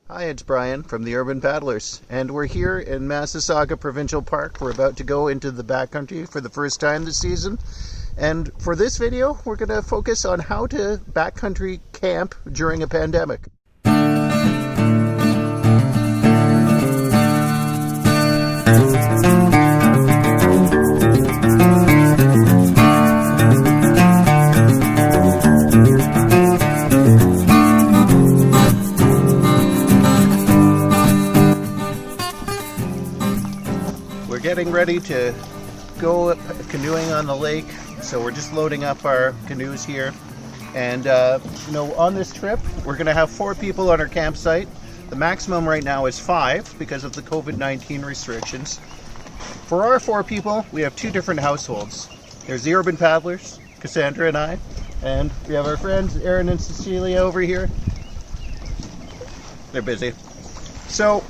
Hi, it's Brian from the Urban Paddlers, and we're here in Massasauga Provincial Park. We're about to go into the backcountry for the first time this season, and for this video, we're going to focus on how to backcountry camp during a pandemic. We're getting ready to go canoeing on the lake, so we're just loading up our canoes here. And on this trip, we're going to have 4 people on our campsite. The maximum right now is 5 because of the COVID-19 restrictions. For our 4 people, we have 2 different households. There's the Urban Paddlers, Cassandra and I, and we have our friends Aaron and Cecilia over here. They're busy. So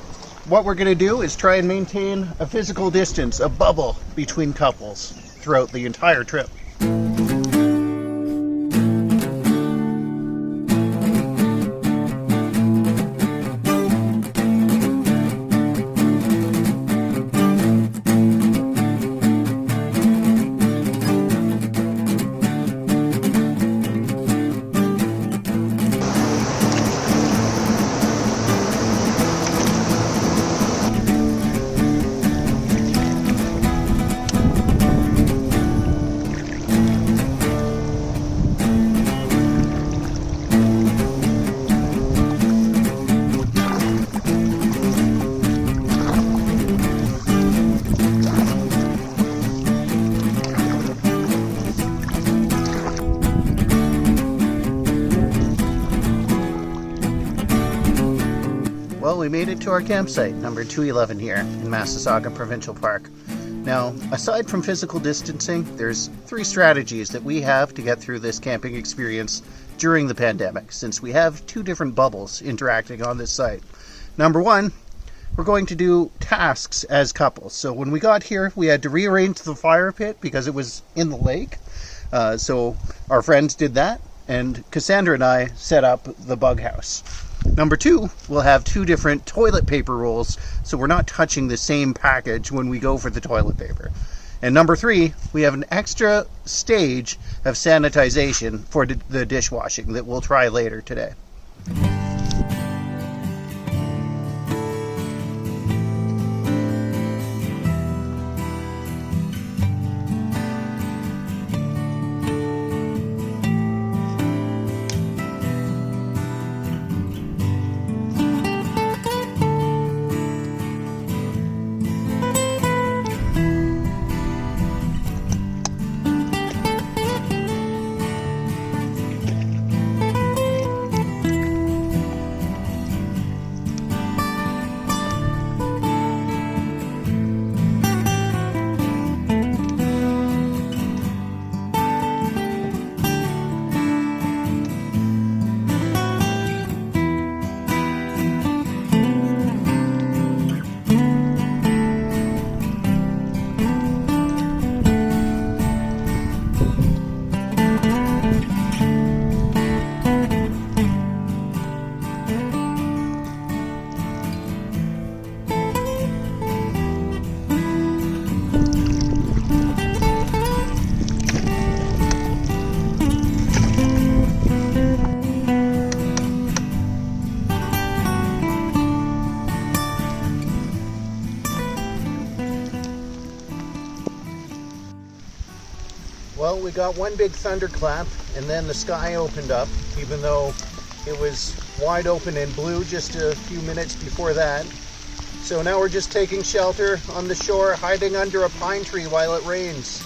what we're going to do is try and maintain a physical distance, a bubble between couples throughout the entire trip. Well, we made it to our campsite, number 211 here in Massasauga Provincial Park. Now, aside from physical distancing, there's 3 strategies that we have to get through this camping experience during the pandemic, since we have 2 different bubbles interacting on this site. Number 1, we're going to do tasks as couples. So when we got here, we had to rearrange the fire pit because it was in the lake. So our friends did that, and Cassandra and I set up the bug house. Number 2, we'll have 2 different toilet paper rolls, so we're not touching the same package when we go for the toilet paper. And number 3, we have an extra stage of sanitization for the dishwashing that we'll try later today. Well, we got one big thunderclap, and then the sky opened up, even though it was wide open and blue just a few minutes before that. So now we're just taking shelter on the shore, hiding under a pine tree while it rains.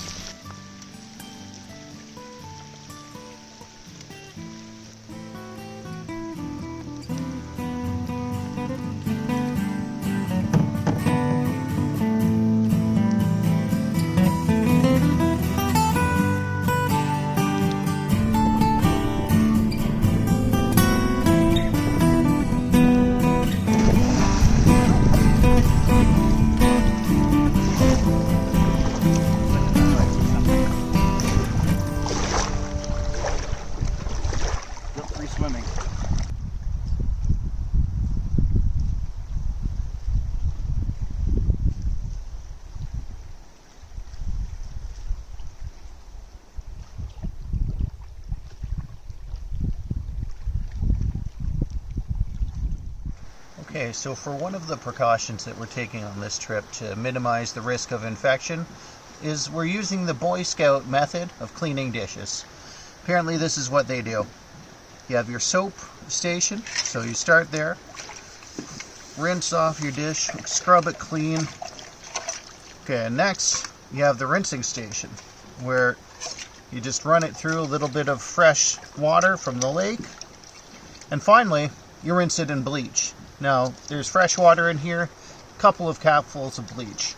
Okay, so for one of the precautions that we're taking on this trip to minimize the risk of infection is we're using the Boy Scout method of cleaning dishes. Apparently this is what they do. You have your soap station, so you start there, rinse off your dish, scrub it clean. Okay, and next you have the rinsing station, where you just run it through a little bit of fresh water from the lake, and finally you rinse it in bleach. Now there's fresh water in here, a couple of capfuls of bleach.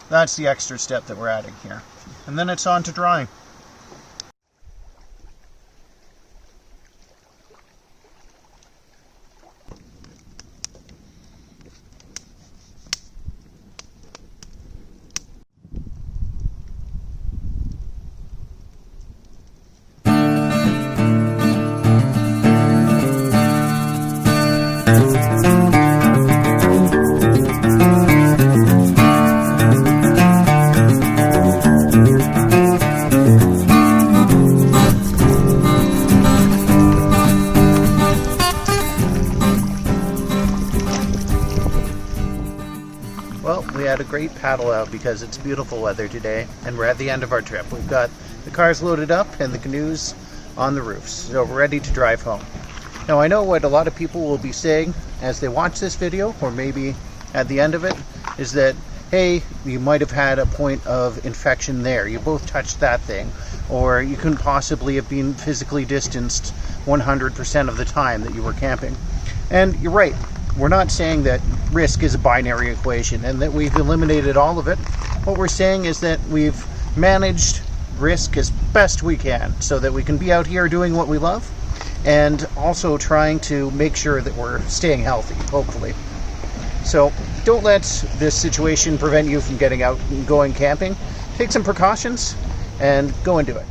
That's the extra step that we're adding here, and then it's on to drying. Well, we had a great paddle out because it's beautiful weather today, and we're at the end of our trip. We've got the cars loaded up and the canoes on the roofs, so we're ready to drive home. Now, I know what a lot of people will be saying as they watch this video, or maybe at the end of it, is that, hey, you might have had a point of infection there. You both touched that thing, or you couldn't possibly have been physically distanced 100% of the time that you were camping. And you're right. We're not saying that risk is a binary equation and that we've eliminated all of it. What we're saying is that we've managed risk as best we can so that we can be out here doing what we love and also trying to make sure that we're staying healthy, hopefully. So don't let this situation prevent you from getting out and going camping. Take some precautions and go and do it.